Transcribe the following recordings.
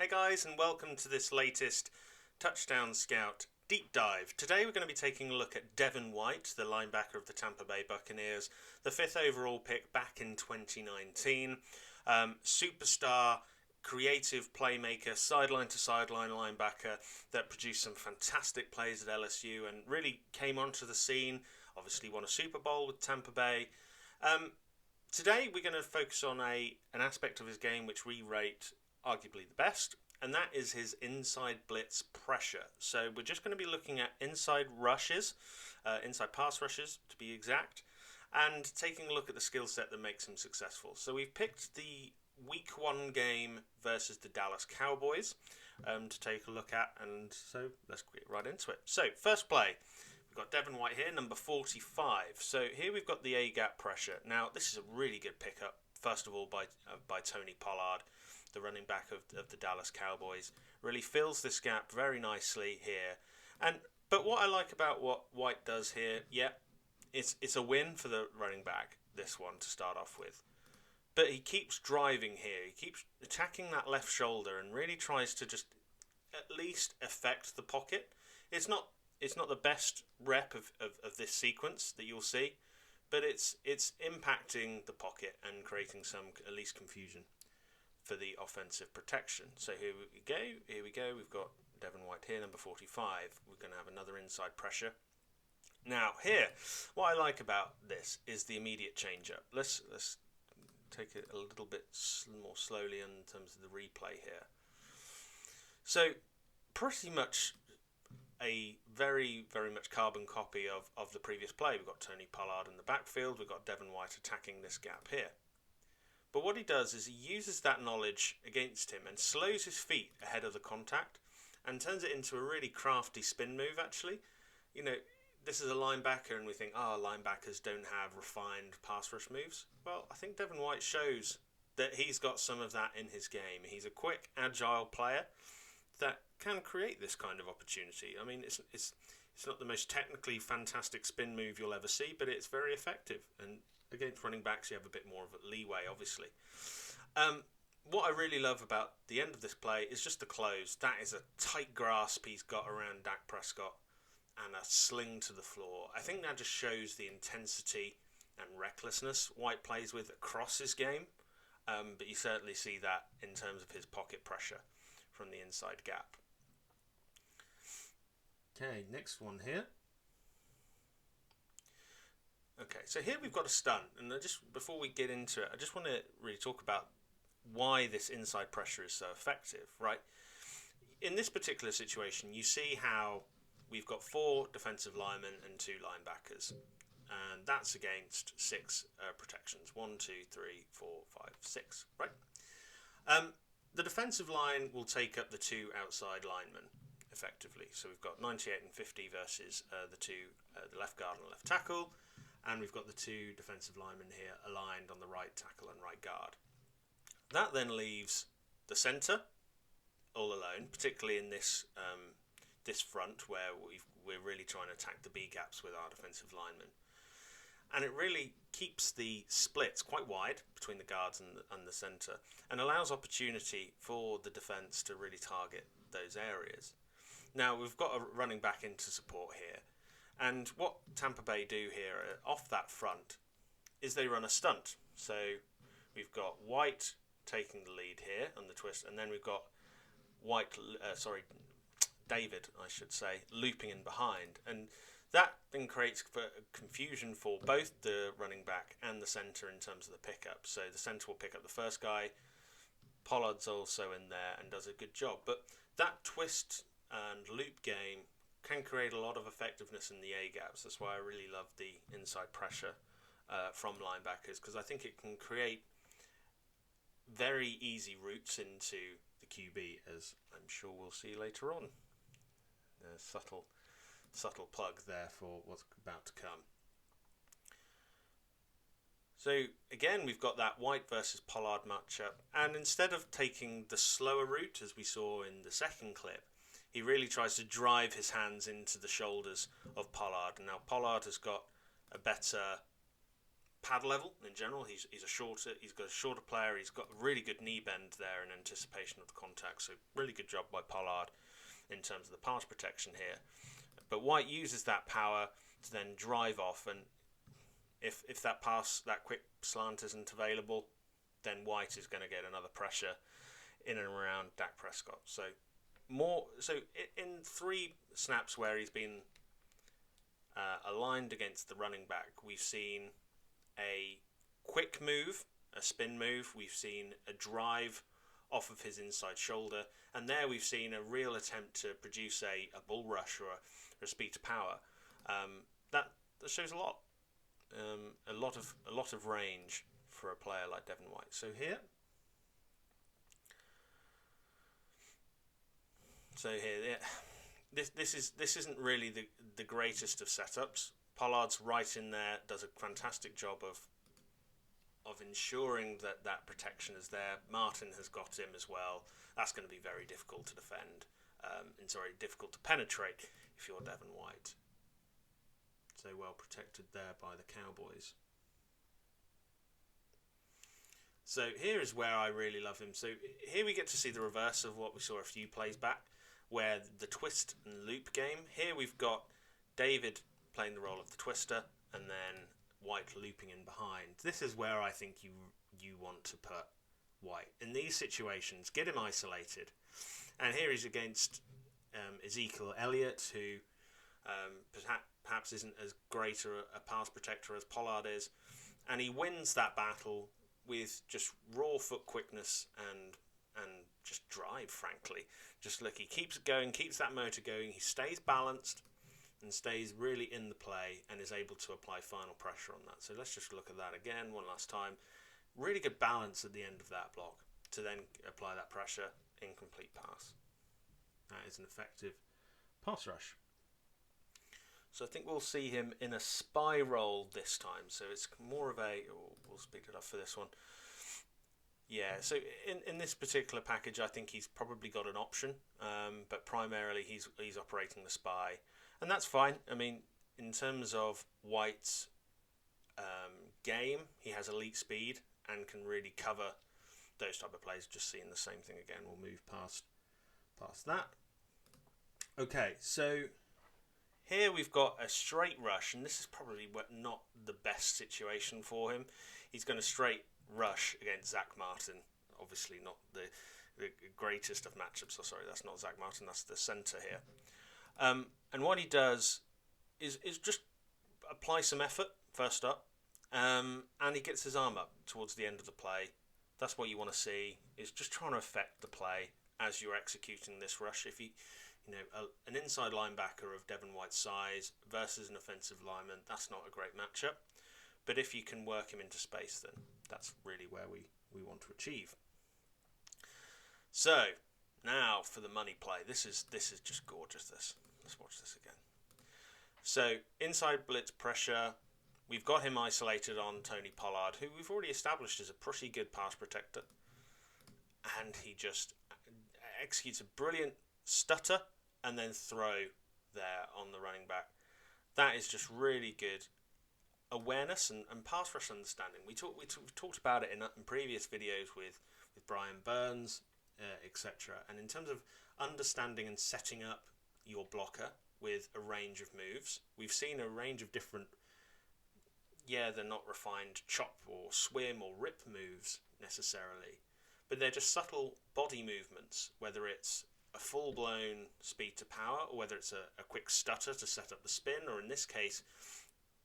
Hey guys, and welcome to this latest Touchdown Scout deep dive. Today we're going to be taking a look at Devin White, the linebacker of the Tampa Bay Buccaneers, the 5th overall pick back in 2019. Superstar, creative playmaker, sideline to sideline linebacker that produced some fantastic plays at LSU and really came onto the scene. Obviously won a Super Bowl with Tampa Bay. Today we're going to focus on an aspect of his game which we rate arguably the best, and that is his inside blitz pressure. So we're just going to be looking at inside rushes, inside pass rushes to be exact, and taking a look at the skill set that makes him successful. So we've picked the Week 1 game versus the Dallas Cowboys to take a look at, and so let's get right into it. So first play, we've got Devin White here, number 45. So here we've got the A-gap pressure. Now this is a really good pickup, first of all by Tony Pollard, the running back of the Dallas Cowboys. Really fills this gap very nicely here. But what I like about what White does here, it's a win for the running back, this one, to start off with. But he keeps driving here. He keeps attacking that left shoulder and really tries to just at least affect the pocket. It's not the best rep of this sequence that you'll see, but it's impacting the pocket and creating some at least confusion for the offensive protection. So here we go. We've got Devin White here, number 45. We're going to have another inside pressure. Now here, what I like about this is the immediate change up. Let's take it a little bit more slowly in terms of the replay here. So pretty much a very, very much carbon copy of the previous play. We've got Tony Pollard in the backfield. We've got Devin White attacking this gap here. But what he does is he uses that knowledge against him and slows his feet ahead of the contact and turns it into a really crafty spin move, actually. You know, this is a linebacker and we think, linebackers don't have refined pass rush moves. Well, I think Devin White shows that he's got some of that in his game. He's a quick, agile player that can create this kind of opportunity. I mean, it's not the most technically fantastic spin move you'll ever see, but it's very effective. And against running backs, you have a bit more of a leeway, obviously. What I really love about the end of this play is just the close. That is a tight grasp he's got around Dak Prescott and a sling to the floor. I think that just shows the intensity and recklessness White plays with across his game. But you certainly see that in terms of his pocket pressure from the inside gap. Okay, next one here. Okay, so here we've got a stunt, and before we get into it, I just want to really talk about why this inside pressure is so effective, right? In this particular situation, you see how we've got 4 defensive linemen and 2 linebackers, and that's against 6 protections. 1, 2, 3, 4, 5, 6, right? The defensive line will take up the 2 outside linemen, effectively. So we've got 98 and 50 versus the left guard and left tackle. And we've got the 2 defensive linemen here aligned on the right tackle and right guard. That then leaves the centre all alone, particularly in this front where we're really trying to attack the B gaps with our defensive linemen. And it really keeps the splits quite wide between the guards and the centre and allows opportunity for the defence to really target those areas. Now we've got a running back into support here. And what Tampa Bay do here off that front is they run a stunt. So we've got White taking the lead here on the twist, and then we've got David, I should say, looping in behind. And that then creates confusion for both the running back and the centre in terms of the pickup. So the centre will pick up the first guy. Pollard's also in there and does a good job. But that twist and loop game can create a lot of effectiveness in the A-gaps. That's why I really love the inside pressure from linebackers, because I think it can create very easy routes into the QB, as I'm sure we'll see later on. A subtle plug there for what's about to come. So again, we've got that White versus Pollard matchup, and instead of taking the slower route as we saw in the second clip, he really tries to drive his hands into the shoulders of Pollard. Now Pollard has got a better pad level in general. He's got a shorter player. He's got a really good knee bend there in anticipation of the contact. So really good job by Pollard in terms of the pass protection here. But White uses that power to then drive off, and if that quick slant isn't available, then White is going to get another pressure in and around Dak Prescott. So in 3 snaps where he's been aligned against the running back, we've seen a quick move, a spin move. We've seen a drive off of his inside shoulder, and there we've seen a real attempt to produce a bull rush or a speed to power. That shows a lot of range for a player like Devin White. So here, this isn't really the greatest of setups. Pollard's right in there, does a fantastic job of ensuring that protection is there. Martin has got him as well. That's going to be very difficult to defend, difficult to penetrate if you're Devin White. So well protected there by the Cowboys. So here is where I really love him. So here we get to see the reverse of what we saw a few plays back, where the twist and loop game. Here we've got David playing the role of the twister, and then White looping in behind. This is where I think you want to put White. In these situations, get him isolated. And here he's against Ezekiel Elliott, who perhaps isn't as great a pass protector as Pollard is. And he wins that battle with just raw foot quickness and just drive, frankly. Just look, he keeps going, keeps that motor going. He stays balanced and stays really in the play and is able to apply final pressure on that. So let's just look at that again one last time. Really good balance at the end of that block to then apply that pressure. Incomplete pass. That is an effective pass rush. So I think we'll see him in a spy role this time. So it's more of a... we'll speed it up for this one. Yeah, so in this particular package, I think he's probably got an option, but primarily he's operating the spy, and that's fine. I mean, in terms of White's game, he has elite speed and can really cover those type of plays. Just seeing the same thing again. We'll move past that. Okay, so here we've got a straight rush, and this is probably not the best situation for him. He's going to straight rush against Zach Martin. Obviously not the greatest of matchups. Oh, sorry, that's not Zach Martin, that's the centre here. And what he does is just apply some effort first up, and he gets his arm up towards the end of the play. That's what you want to see, is just trying to affect the play as you're executing this rush. If an inside linebacker of Devin White's size versus an offensive lineman, that's not a great matchup. But if you can work him into space, then that's really where we want to achieve. So, now for the money play. This is just gorgeous, this. Let's watch this again. So, inside blitz pressure. We've got him isolated on Tony Pollard, who we've already established is a pretty good pass protector. And he just executes a brilliant stutter and then throw there on the running back. That is just really good awareness and pass rush understanding. We talked about it in previous videos with Brian Burns, etc. And in terms of understanding and setting up your blocker with a range of moves, we've seen a range of different, they're not refined chop or swim or rip moves necessarily, but they're just subtle body movements, whether it's a full-blown speed to power or whether it's a quick stutter to set up the spin, or in this case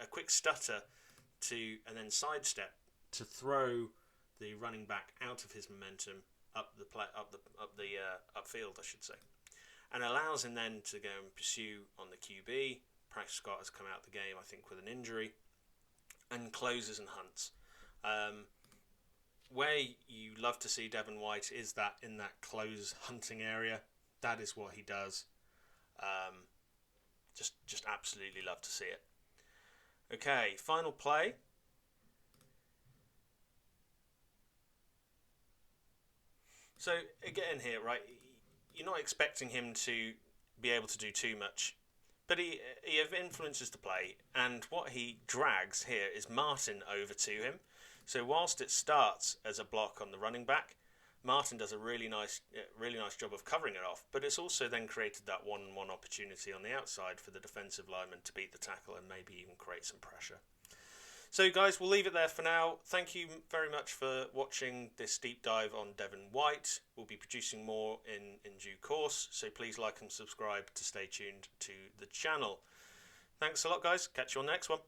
a quick stutter and then sidestep to throw the running back out of his momentum upfield, I should say, and allows him then to go and pursue on the QB. Prescott has come out the game, I think, with an injury, and closes and hunts. Where you love to see Devin White is that in that close hunting area. That is what he does. Just absolutely love to see it. Okay, final play. So again here, right, you're not expecting him to be able to do too much But he influences the play, and what he drags here is Martin over to him. So whilst it starts as a block on the running back, Martin does a really nice job of covering it off, but it's also then created that one-on-one opportunity on the outside for the defensive lineman to beat the tackle and maybe even create some pressure. So guys, we'll leave it there for now. Thank you very much for watching this deep dive on Devin White. We'll be producing more in due course, so please like and subscribe to stay tuned to the channel. Thanks a lot, guys. Catch you on the next one.